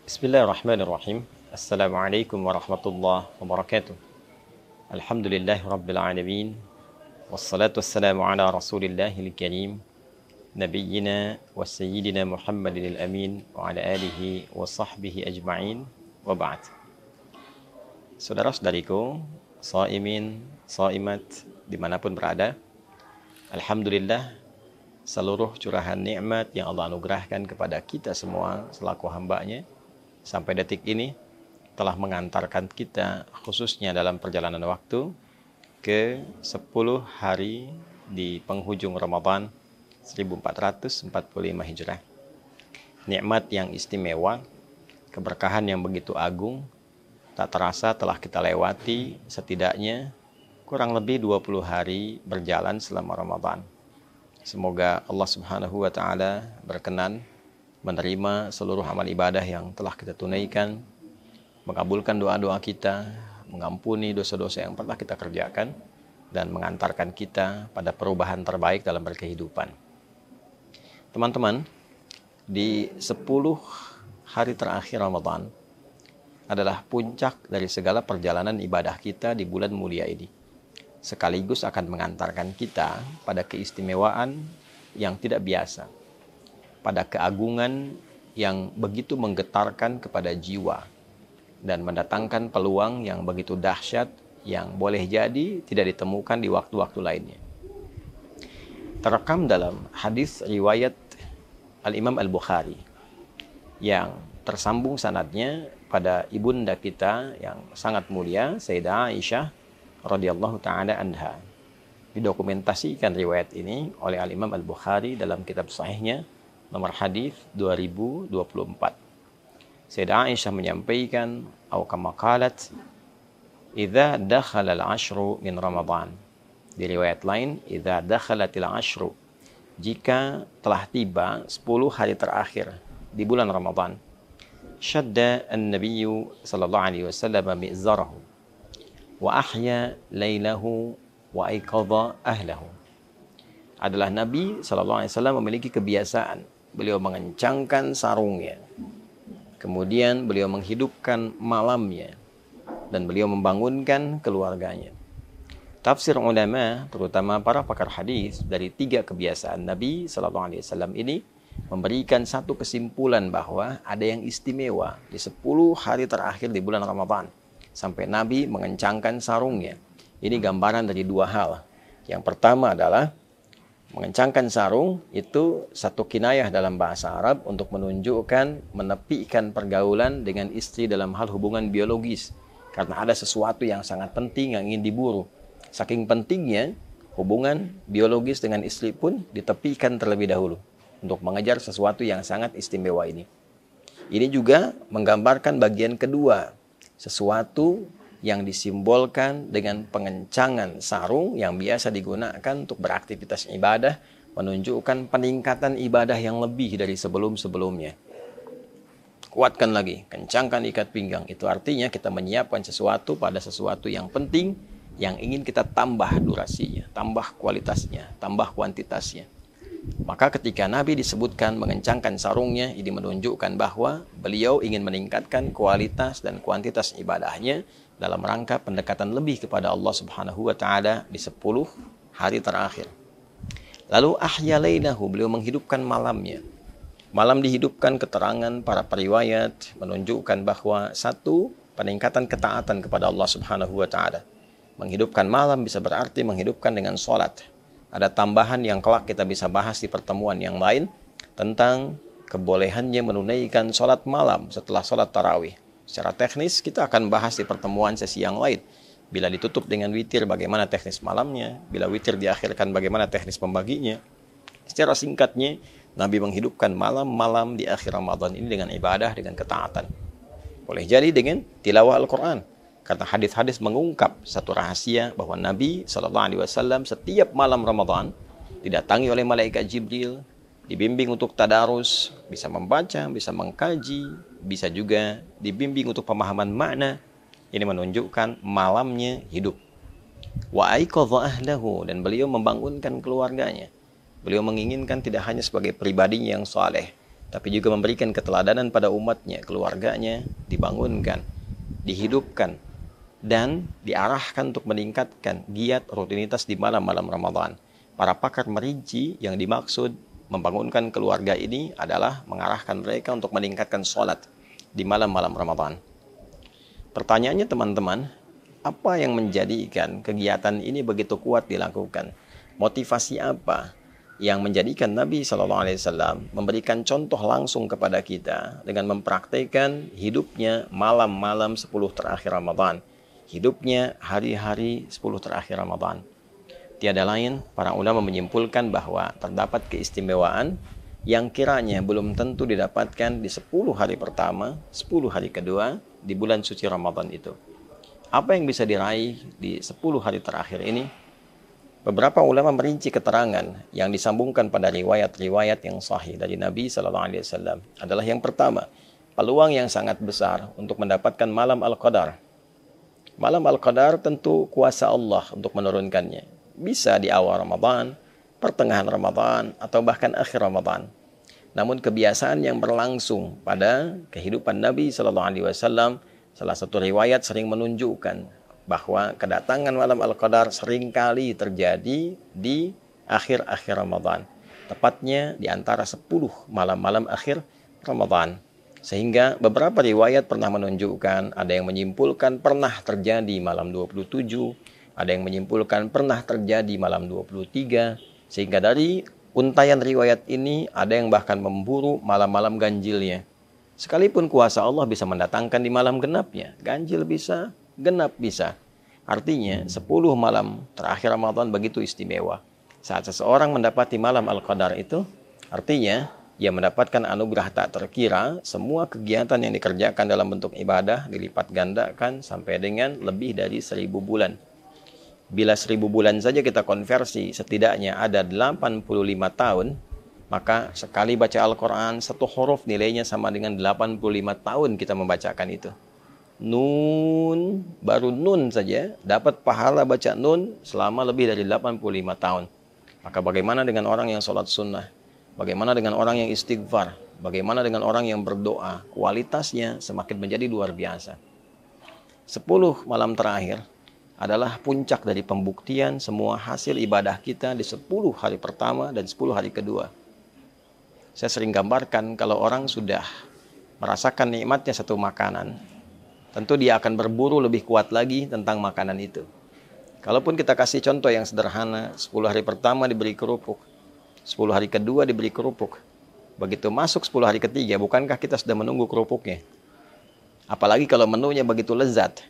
Bismillahirrahmanirrahim. Assalamualaikum warahmatullahi wabarakatuh. Alhamdulillahi rabbil alamin. Wassalatu wassalamu ala rasulillahil karim. Nabiyyina wa sayyidina Muhammadin al-amin. Wa ala alihi wa sahbihi ajma'in. Wa ba'd. Saudara-saudariku, shaimin, shaimat, dimanapun berada, alhamdulillah, seluruh curahan nikmat yang Allah anugerahkan kepada kita semua selaku hamba-Nya sampai detik ini telah mengantarkan kita khususnya dalam perjalanan waktu ke 10 hari di penghujung Ramadan 1445 Hijrah. Nikmat yang istimewa, keberkahan yang begitu agung, tak terasa telah kita lewati setidaknya kurang lebih 20 hari berjalan selama Ramadan. Semoga Allah Subhanahu wa Ta'ala berkenan menerima seluruh amal ibadah yang telah kita tunaikan, mengabulkan doa-doa kita, mengampuni dosa-dosa yang pernah kita kerjakan, dan mengantarkan kita pada perubahan terbaik dalam berkehidupan. Teman-teman, di 10 hari terakhir Ramadan adalah puncak dari segala perjalanan ibadah kita di bulan mulia ini. Sekaligus akan mengantarkan kita pada keistimewaan yang tidak biasa, pada keagungan yang begitu menggetarkan kepada jiwa dan mendatangkan peluang yang begitu dahsyat yang boleh jadi tidak ditemukan di waktu-waktu lainnya. Terekam dalam hadis riwayat Al-Imam Al-Bukhari yang tersambung sanadnya pada ibunda kita yang sangat mulia, Sayyidah Aisyah radhiyallahu taala anha. Didokumentasikan riwayat ini oleh Al-Imam Al-Bukhari dalam kitab sahihnya nomor hadis 2024. Sayyidah Aisyah menyampaikan, atau kama qalat, "Idza dakhala al-'ashru min Ramadan." Di riwayat lain, "Idza dakhalatil 'ashru." Jika telah tiba 10 hari terakhir di bulan Ramadan, syadda an-nabiyyu sallallahu alaihi wasallam mi'zarahu wa ahya lailahu wa aiqadha ahlahu. Adalah Nabi sallallahu alaihi wasallam memiliki kebiasaan beliau mengencangkan sarungnya, kemudian beliau menghidupkan malamnya, dan beliau membangunkan keluarganya. Tafsir ulama, terutama para pakar hadis, dari 3 kebiasaan Nabi SAW ini memberikan satu kesimpulan bahwa ada yang istimewa di 10 hari terakhir di bulan Ramadan, sampai Nabi mengencangkan sarungnya. Ini gambaran dari 2 hal. Yang pertama adalah mengencangkan sarung itu satu kinayah dalam bahasa Arab untuk menunjukkan menepikan pergaulan dengan istri dalam hal hubungan biologis, karena ada sesuatu yang sangat penting yang ingin diburu. Saking pentingnya hubungan biologis dengan istri pun ditepikan terlebih dahulu untuk mengejar sesuatu yang sangat istimewa ini. Ini juga menggambarkan bagian kedua, sesuatu yang disimbolkan dengan pengencangan sarung yang biasa digunakan untuk beraktivitas ibadah, menunjukkan peningkatan ibadah yang lebih dari sebelum-sebelumnya. Kuatkan lagi, kencangkan ikat pinggang. Itu artinya kita menyiapkan sesuatu pada sesuatu yang penting, yang ingin kita tambah durasinya, tambah kualitasnya, tambah kuantitasnya. Maka ketika Nabi disebutkan mengencangkan sarungnya, ini menunjukkan bahwa beliau ingin meningkatkan kualitas dan kuantitas ibadahnya dalam rangka pendekatan lebih kepada Allah Subhanahu wa Ta'ala di 10 hari terakhir. Lalu ahya lailahu, beliau menghidupkan malamnya. Malam dihidupkan, keterangan para periwayat menunjukkan bahwa satu, peningkatan ketaatan kepada Allah Subhanahu wa Ta'ala. Menghidupkan malam bisa berarti menghidupkan dengan sholat. Ada tambahan yang kelak kita bisa bahas di pertemuan yang lain tentang kebolehannya menunaikan sholat malam setelah sholat tarawih. Secara teknis kita akan bahas di pertemuan sesi yang lain. Bila ditutup dengan witir, bagaimana teknis malamnya. Bila witir diakhirkan, bagaimana teknis pembaginya. Secara singkatnya, Nabi menghidupkan malam-malam di akhir Ramadan ini dengan ibadah, dengan ketaatan. Boleh jadi dengan tilawah Al-Quran. Karena hadis-hadis mengungkap satu rahasia bahwa Nabi SAW setiap malam Ramadan didatangi oleh malaikat Jibril, dibimbing untuk tadarus, bisa membaca, bisa mengkaji, bisa juga dibimbing untuk pemahaman makna. Ini menunjukkan malamnya hidup. Wa aiqadha ahlahu, dan beliau membangunkan keluarganya. Beliau menginginkan tidak hanya sebagai pribadinya yang saleh, tapi juga memberikan keteladanan pada umatnya, keluarganya dibangunkan, dihidupkan, dan diarahkan untuk meningkatkan giat rutinitas di malam-malam Ramadan. Para pakar merinci yang dimaksud membangunkan keluarga ini adalah mengarahkan mereka untuk meningkatkan sholat di malam-malam Ramadan. Pertanyaannya teman-teman, apa yang menjadikan kegiatan ini begitu kuat dilakukan? Motivasi apa yang menjadikan Nabi SAW memberikan contoh langsung kepada kita dengan mempraktikkan hidupnya malam-malam 10 terakhir Ramadan, hidupnya hari-hari 10 terakhir Ramadan? Tiada lain, para ulama menyimpulkan bahwa terdapat keistimewaan yang kiranya belum tentu didapatkan di 10 hari pertama, 10 hari kedua di bulan suci Ramadan itu. Apa yang bisa diraih di 10 hari terakhir ini? Beberapa ulama merinci keterangan yang disambungkan pada riwayat-riwayat yang sahih dari Nabi SAW adalah yang pertama, peluang yang sangat besar untuk mendapatkan malam Al-Qadar. Malam Al-Qadar tentu kuasa Allah untuk menurunkannya. Bisa di awal Ramadan, pertengahan Ramadan, atau bahkan akhir Ramadan. Namun kebiasaan yang berlangsung pada kehidupan Nabi SAW, salah satu riwayat sering menunjukkan bahwa kedatangan malam Al-Qadar seringkali terjadi di akhir-akhir Ramadan. Tepatnya di antara 10 malam-malam akhir Ramadan. Sehingga beberapa riwayat pernah menunjukkan, ada yang menyimpulkan pernah terjadi malam 27, ada yang menyimpulkan pernah terjadi malam 23, sehingga dari untaian riwayat ini ada yang bahkan memburu malam-malam ganjilnya. Sekalipun kuasa Allah bisa mendatangkan di malam genapnya, ganjil bisa, genap bisa. Artinya 10 malam terakhir Ramadan begitu istimewa. Saat seseorang mendapati malam Al-Qadar itu, artinya ia mendapatkan anugerah tak terkira, semua kegiatan yang dikerjakan dalam bentuk ibadah dilipat gandakan sampai dengan lebih dari 1000 bulan. Bila 1000 bulan saja kita konversi, setidaknya ada 85 tahun, maka sekali baca Al-Quran, satu huruf nilainya sama dengan 85 tahun kita membacakan itu. Nun, baru nun saja, dapat pahala baca nun selama lebih dari 85 tahun. Maka bagaimana dengan orang yang sholat sunnah? Bagaimana dengan orang yang istighfar? Bagaimana dengan orang yang berdoa? Kualitasnya semakin menjadi luar biasa. 10 malam terakhir adalah puncak dari pembuktian semua hasil ibadah kita di 10 hari pertama dan 10 hari kedua. Saya sering gambarkan kalau orang sudah merasakan nikmatnya satu makanan, tentu dia akan berburu lebih kuat lagi tentang makanan itu. Kalaupun kita kasih contoh yang sederhana, 10 hari pertama diberi kerupuk, 10 hari kedua diberi kerupuk. Begitu masuk 10 hari ketiga, bukankah kita sudah menunggu kerupuknya? Apalagi kalau menunya begitu lezat.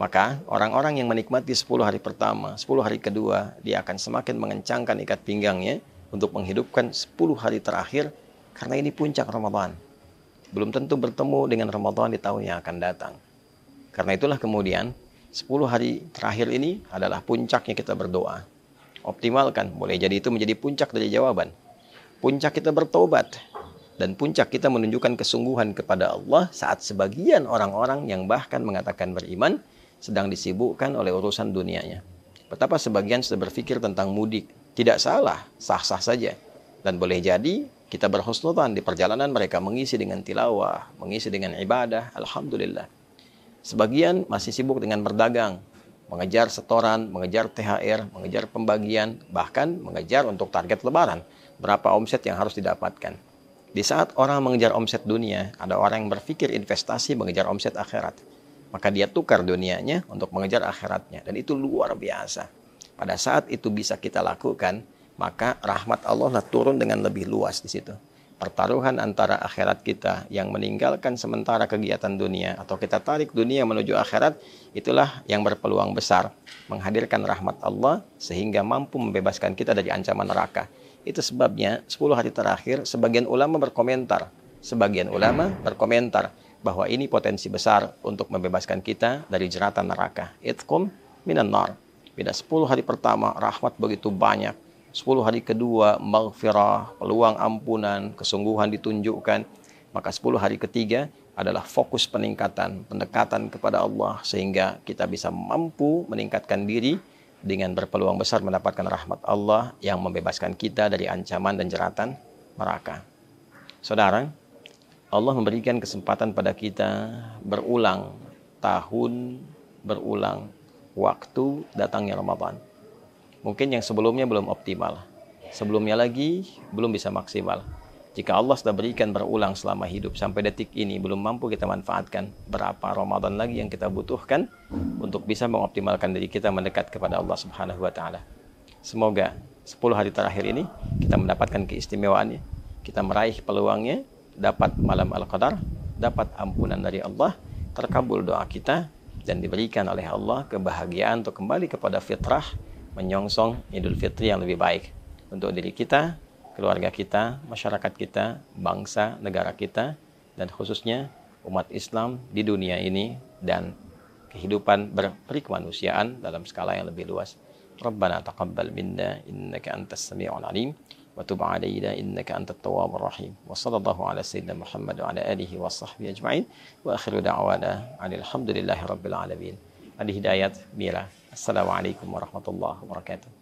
Maka orang-orang yang menikmati 10 hari pertama, 10 hari kedua, dia akan semakin mengencangkan ikat pinggangnya untuk menghidupkan 10 hari terakhir, karena ini puncak Ramadan. Belum tentu bertemu dengan Ramadan di tahun yang akan datang. Karena itulah kemudian 10 hari terakhir ini adalah puncaknya kita berdoa. Optimalkan, boleh jadi itu menjadi puncak dari jawaban. Puncak kita bertobat. Dan puncak kita menunjukkan kesungguhan kepada Allah saat sebagian orang-orang yang bahkan mengatakan beriman sedang disibukkan oleh urusan dunianya. Betapa sebagian sudah berpikir tentang mudik. Tidak salah, sah-sah saja. Dan boleh jadi kita berhusnudzan di perjalanan mereka mengisi dengan tilawah, mengisi dengan ibadah, alhamdulillah. Sebagian masih sibuk dengan berdagang, mengejar setoran, mengejar THR, mengejar pembagian, bahkan mengejar untuk target lebaran. Berapa omset yang harus didapatkan. Di saat orang mengejar omset dunia, ada orang yang berpikir investasi mengejar omset akhirat. Maka dia tukar dunianya untuk mengejar akhiratnya. Dan itu luar biasa. Pada saat itu bisa kita lakukan, maka rahmat Allah turun dengan lebih luas di situ. Pertaruhan antara akhirat kita yang meninggalkan sementara kegiatan dunia, atau kita tarik dunia menuju akhirat, itulah yang berpeluang besar menghadirkan rahmat Allah sehingga mampu membebaskan kita dari ancaman neraka. Itu sebabnya 10 hari terakhir sebagian ulama berkomentar bahwa ini potensi besar untuk membebaskan kita dari jeratan neraka. Itqum minan nar. Bila 10 hari pertama rahmat begitu banyak, 10 hari kedua maghfirah, peluang ampunan, kesungguhan ditunjukkan, maka 10 hari ketiga adalah fokus peningkatan, pendekatan kepada Allah sehingga kita bisa mampu meningkatkan diri dengan berpeluang besar mendapatkan rahmat Allah yang membebaskan kita dari ancaman dan jeratan neraka. Saudara, Allah memberikan kesempatan pada kita berulang tahun, berulang waktu datangnya Ramadan. Mungkin yang sebelumnya belum optimal, sebelumnya lagi belum bisa maksimal. Jika Allah sudah berikan berulang selama hidup sampai detik ini belum mampu kita manfaatkan, berapa Ramadan lagi yang kita butuhkan untuk bisa mengoptimalkan diri kita mendekat kepada Allah Subhanahu wa taala. Semoga 10 hari terakhir ini kita mendapatkan keistimewaannya, kita meraih peluangnya, dapat malam Al-Qadar, dapat ampunan dari Allah, terkabul doa kita, dan diberikan oleh Allah kebahagiaan untuk kembali kepada fitrah, menyongsong Idul Fitri yang lebih baik untuk diri kita, keluarga kita, masyarakat kita, bangsa, negara kita, dan khususnya umat Islam di dunia ini dan kehidupan berperikemanusiaan dalam skala yang lebih luas. Rabbana taqabbal minna innaka antas sami'ul alim wa tub 'alaina innaka antat tawwabur rahim. Wa sallallahu ala sayyidina Muhammad wa ala alihi wa sahbihi ajma'in. Wa akhiru da'wana alhamdulillahi rabbil alamin. Adi Hidayat Mira. Assalamualaikum warahmatullahi wabarakatuh.